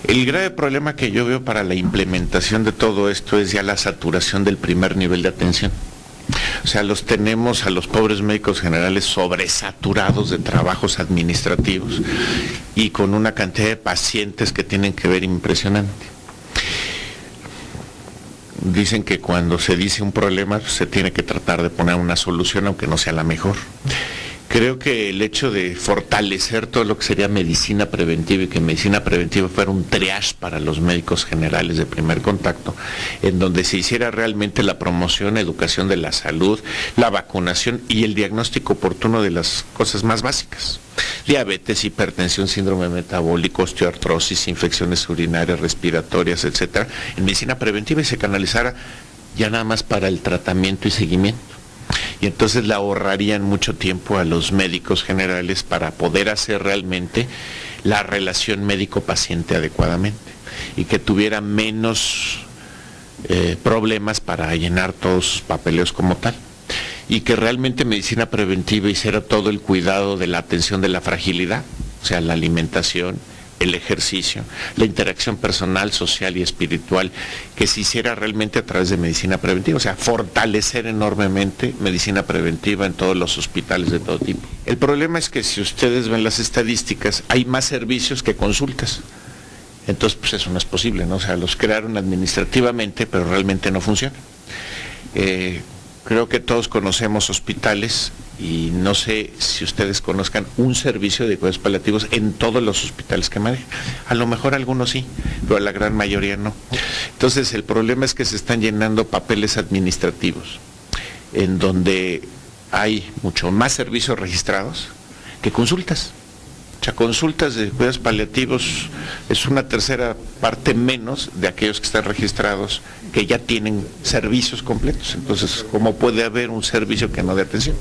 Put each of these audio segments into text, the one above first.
El grave problema que yo veo para la implementación de todo esto es ya la saturación del primer nivel de atención. O sea, los tenemos a los pobres médicos generales sobresaturados de trabajos administrativos y con una cantidad de pacientes que tienen que ver impresionante. Dicen que cuando se dice un problema se tiene que tratar de poner una solución, aunque no sea la mejor. Creo que el hecho de fortalecer todo lo que sería medicina preventiva y que medicina preventiva fuera un triage para los médicos generales de primer contacto, en donde se hiciera realmente la promoción, educación de la salud, la vacunación y el diagnóstico oportuno de las cosas más básicas. Diabetes, hipertensión, síndrome metabólico, osteoartrosis, infecciones urinarias, respiratorias, etcétera, en medicina preventiva y se canalizara ya nada más para el tratamiento y seguimiento. Y entonces le ahorrarían mucho tiempo a los médicos generales para poder hacer realmente la relación médico-paciente adecuadamente y que tuviera menos problemas para llenar todos sus papeleos como tal. Y que realmente medicina preventiva hiciera todo el cuidado de la atención de la fragilidad, o sea, la alimentación, el ejercicio, la interacción personal, social y espiritual, que se hiciera realmente a través de medicina preventiva, o sea, fortalecer enormemente medicina preventiva en todos los hospitales de todo tipo. El problema es que si ustedes ven las estadísticas, hay más servicios que consultas. Entonces, pues eso no es posible, ¿no? O sea, los crearon administrativamente, pero realmente no funcionan. Creo que todos conocemos hospitales y no sé si ustedes conozcan un servicio de cuidados paliativos en todos los hospitales que manejan. A lo mejor algunos sí, pero la gran mayoría no. Entonces el problema es que se están llenando papeles administrativos en donde hay mucho más servicios registrados que consultas. O sea, consultas de cuidados paliativos es una tercera parte menos de aquellos que están registrados, que ya tienen servicios completos. Entonces, ¿cómo puede haber un servicio que no dé atención?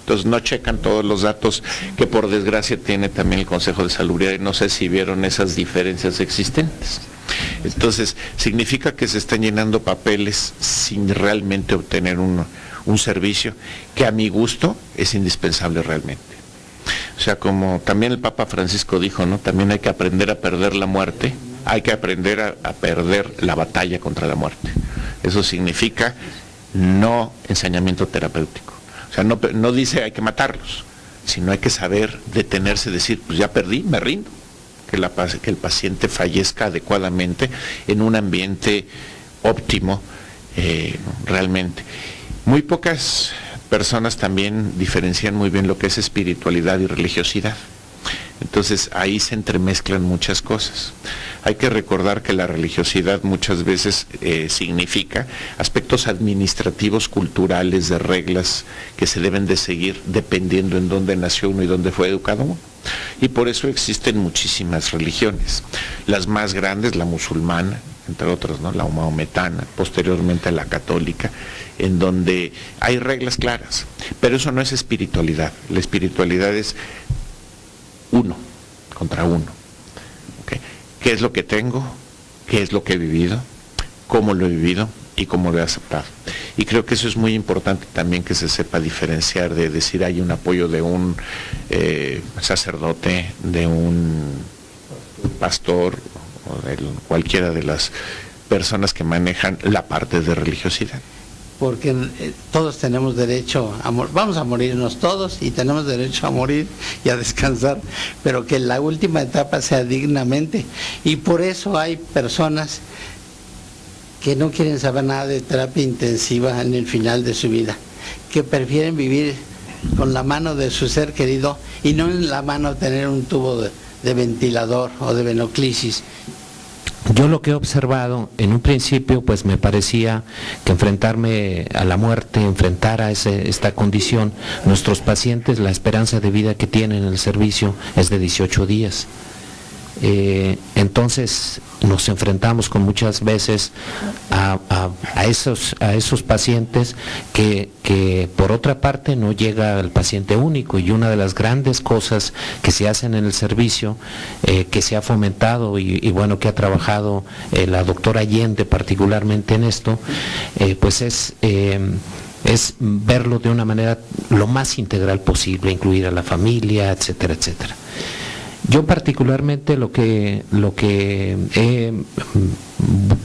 Entonces, no checan todos los datos que por desgracia tiene también el Consejo de Salubridad y no sé si vieron esas diferencias existentes. Entonces, significa que se están llenando papeles sin realmente obtener un servicio que a mi gusto es indispensable realmente. O sea, como también el Papa Francisco dijo, ¿no? También hay que aprender a perder la muerte, hay que aprender a perder la batalla contra la muerte. Eso significa no ensañamiento terapéutico. O sea, no dice hay que matarlos, sino hay que saber detenerse, decir, pues ya perdí, me rindo. Que el paciente fallezca adecuadamente en un ambiente óptimo, realmente. Muy pocas personas también diferencian muy bien lo que es espiritualidad y religiosidad. Entonces ahí se entremezclan muchas cosas. Hay que recordar que la religiosidad muchas veces significa aspectos administrativos, culturales, de reglas que se deben de seguir dependiendo en dónde nació uno y dónde fue educado uno. Y por eso existen muchísimas religiones. Las más grandes, la musulmana, entre otras, ¿no? La maometana, posteriormente la católica, en donde hay reglas claras. Pero eso no es espiritualidad. La espiritualidad es uno contra uno. ¿Okay? ¿Qué es lo que tengo? ¿Qué es lo que he vivido? ¿Cómo lo he vivido? Y cómo lo he aceptado. Y creo que eso es muy importante también, que se sepa diferenciar de decir hay un apoyo de un sacerdote, de un pastor, o de cualquiera de las personas que manejan la parte de religiosidad. Porque todos tenemos derecho a vamos a morirnos todos y tenemos derecho a morir y a descansar, pero que la última etapa sea dignamente. Y por eso hay personas que no quieren saber nada de terapia intensiva en el final de su vida, que prefieren vivir con la mano de su ser querido y no en la mano tener un tubo de ventilador o de venoclisis. Yo lo que he observado, en un principio, pues me parecía que enfrentarme a la muerte, enfrentar a esta condición, nuestros pacientes, la esperanza de vida que tienen en el servicio es de 18 días. Entonces nos enfrentamos con muchas veces a esos pacientes que por otra parte no llega al paciente único, y una de las grandes cosas que se hacen en el servicio, que se ha fomentado y bueno, que ha trabajado la doctora Allende particularmente en esto, pues es verlo de una manera lo más integral posible, incluir a la familia, etcétera, etcétera. Yo particularmente lo que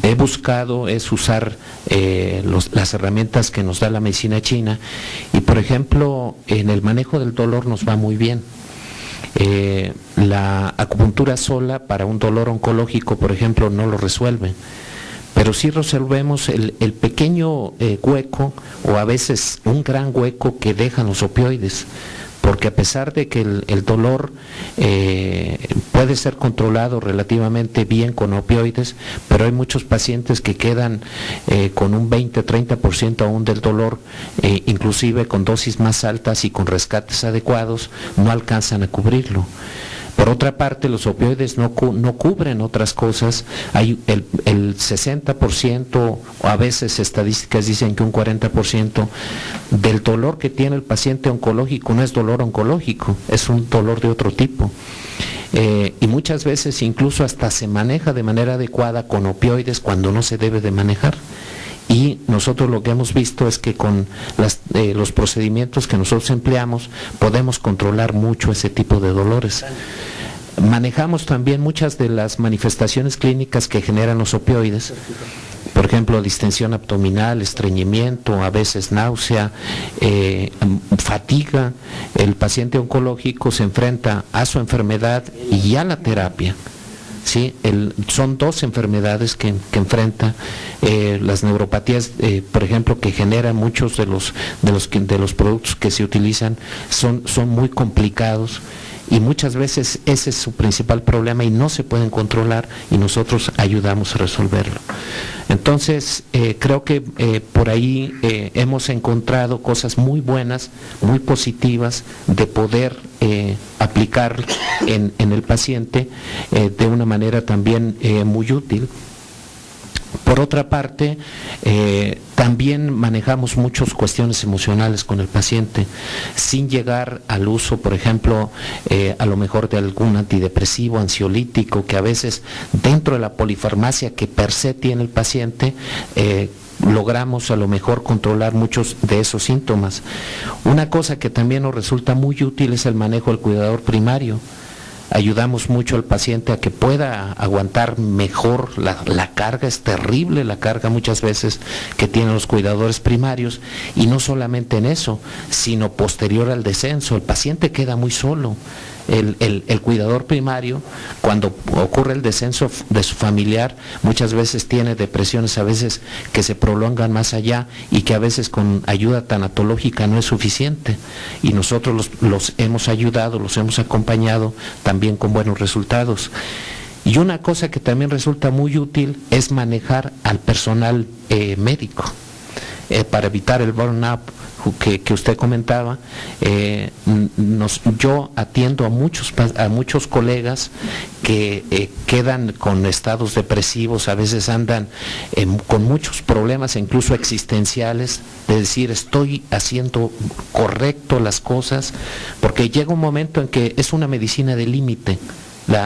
he buscado es usar las herramientas que nos da la medicina china, y por ejemplo en el manejo del dolor nos va muy bien. La acupuntura sola para un dolor oncológico, por ejemplo, no lo resuelve, pero sí resolvemos el pequeño hueco, o a veces un gran hueco que dejan los opioides, porque a pesar de que el dolor puede ser controlado relativamente bien con opioides, pero hay muchos pacientes que quedan con un 20-30% aún del dolor, inclusive con dosis más altas y con rescates adecuados, no alcanzan a cubrirlo. Por otra parte, los opioides no cubren otras cosas. Hay el 60%, o a veces estadísticas dicen que un 40% del dolor que tiene el paciente oncológico no es dolor oncológico, es un dolor de otro tipo. Y muchas veces incluso hasta se maneja de manera adecuada con opioides cuando no se debe de manejar. Y nosotros lo que hemos visto es que con los procedimientos que nosotros empleamos podemos controlar mucho ese tipo de dolores. Manejamos también muchas de las manifestaciones clínicas que generan los opioides, por ejemplo, distensión abdominal, estreñimiento, a veces náusea, fatiga. El paciente oncológico se enfrenta a su enfermedad y a la terapia. ¿Sí? Son dos enfermedades que enfrenta. Las neuropatías, por ejemplo, que generan muchos de los productos que se utilizan, son muy complicados, y muchas veces ese es su principal problema y no se pueden controlar, y nosotros ayudamos a resolverlo. Entonces, creo que por ahí hemos encontrado cosas muy buenas, muy positivas, de poder aplicar en el paciente de una manera también muy útil. Por otra parte, también manejamos muchas cuestiones emocionales con el paciente, sin llegar al uso, por ejemplo, a lo mejor de algún antidepresivo, ansiolítico, que a veces dentro de la polifarmacia que per se tiene el paciente, logramos a lo mejor controlar muchos de esos síntomas. Una cosa que también nos resulta muy útil es el manejo del cuidador primario. Ayudamos mucho al paciente a que pueda aguantar mejor la carga. Es terrible la carga muchas veces que tienen los cuidadores primarios, y no solamente en eso, sino posterior al descenso, el paciente queda muy solo. El cuidador primario, cuando ocurre el descenso de su familiar, muchas veces tiene depresiones, a veces que se prolongan más allá, y que a veces con ayuda tanatológica no es suficiente, y nosotros los hemos ayudado, los hemos acompañado también con buenos resultados. Y una cosa que también resulta muy útil es manejar al personal médico, para evitar el burnout que usted comentaba. Yo atiendo a muchos colegas que quedan con estados depresivos, a veces andan con muchos problemas, incluso existenciales, de decir, estoy haciendo correcto las cosas, porque llega un momento en que es una medicina de límite.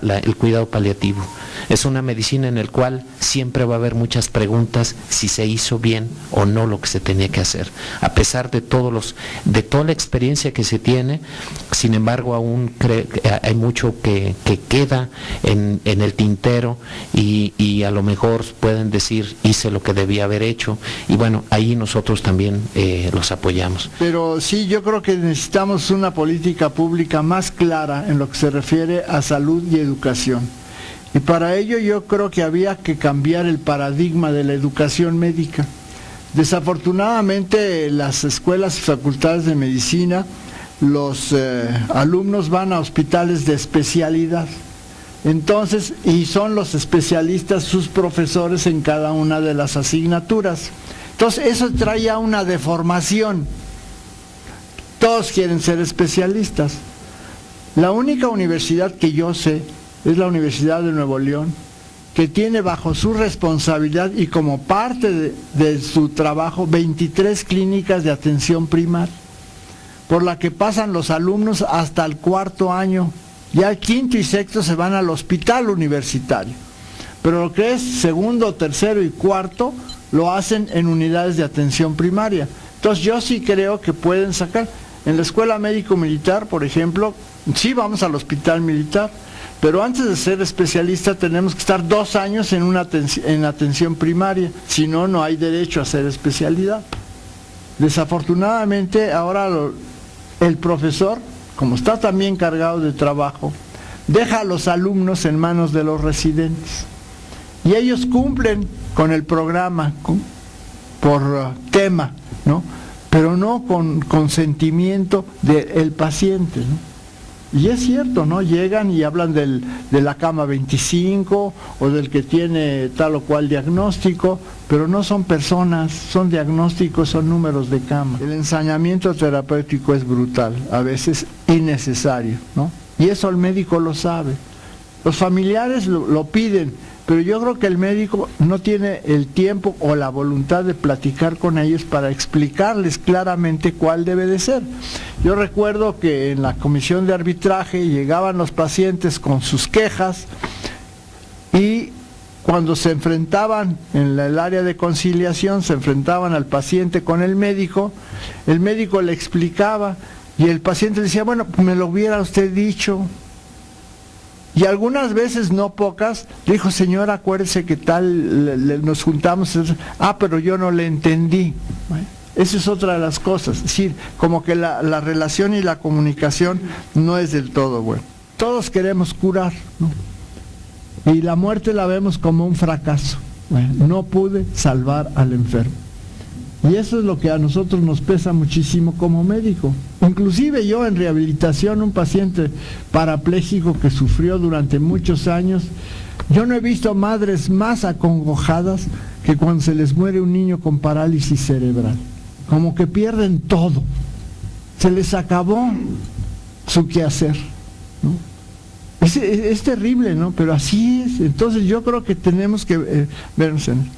El cuidado paliativo es una medicina en el cual siempre va a haber muchas preguntas si se hizo bien o no lo que se tenía que hacer, a pesar de toda la experiencia que se tiene. Sin embargo, aún hay mucho que queda en el tintero, y a lo mejor pueden decir, hice lo que debía haber hecho, y bueno, ahí nosotros también los apoyamos. Pero sí, yo creo que necesitamos una política pública más clara en lo que se refiere a salud y educación. Y para ello yo creo que había que cambiar el paradigma de la educación médica. Desafortunadamente, las escuelas y facultades de medicina, los alumnos van a hospitales de especialidad. Entonces, y son los especialistas sus profesores en cada una de las asignaturas. Entonces, eso trae a una deformación. Todos quieren ser especialistas. La única universidad que yo sé es la Universidad de Nuevo León, que tiene bajo su responsabilidad y como parte de su trabajo 23 clínicas de atención primaria, por la que pasan los alumnos hasta el 4º año. Ya el 5º y 6º se van al hospital universitario, pero lo que es 2º, 3º y 4º lo hacen en unidades de atención primaria. Entonces yo sí creo que pueden sacar. En la escuela médico-militar, por ejemplo, sí vamos al hospital militar, Pero antes de ser especialista tenemos que estar 2 años en atención primaria, si no, no hay derecho a ser especialidad. Desafortunadamente ahora el profesor, como está también cargado de trabajo, deja a los alumnos en manos de los residentes y ellos cumplen con el programa por tema, ¿no? Pero no con consentimiento del paciente, ¿no? Y es cierto, ¿no? Llegan y hablan de la cama 25 o del que tiene tal o cual diagnóstico, pero no son personas, son diagnósticos, son números de cama. El ensañamiento terapéutico es brutal, a veces innecesario, ¿no? Y eso el médico lo sabe. Los familiares lo piden, pero yo creo que el médico no tiene el tiempo o la voluntad de platicar con ellos para explicarles claramente cuál debe de ser. Yo recuerdo que en la comisión de arbitraje llegaban los pacientes con sus quejas y cuando se enfrentaban en el área de conciliación, se enfrentaban al paciente con el médico le explicaba y el paciente decía, bueno, me lo hubiera usted dicho. Y algunas veces, no pocas, dijo, señora, acuérdese que tal, nos juntamos, pero yo no le entendí. Esa es otra de las cosas, es decir, como que la relación y la comunicación no es del todo buena. Todos queremos curar, ¿no? Y la muerte la vemos como un fracaso. No pude salvar al enfermo. Y eso es lo que a nosotros nos pesa muchísimo como médico. Inclusive yo en rehabilitación, un paciente parapléjico que sufrió durante muchos años, yo no he visto madres más acongojadas que cuando se les muere un niño con parálisis cerebral. Como que pierden todo. Se les acabó su quehacer, ¿no? Es terrible, ¿no? Pero así es. Entonces yo creo que tenemos que vernos en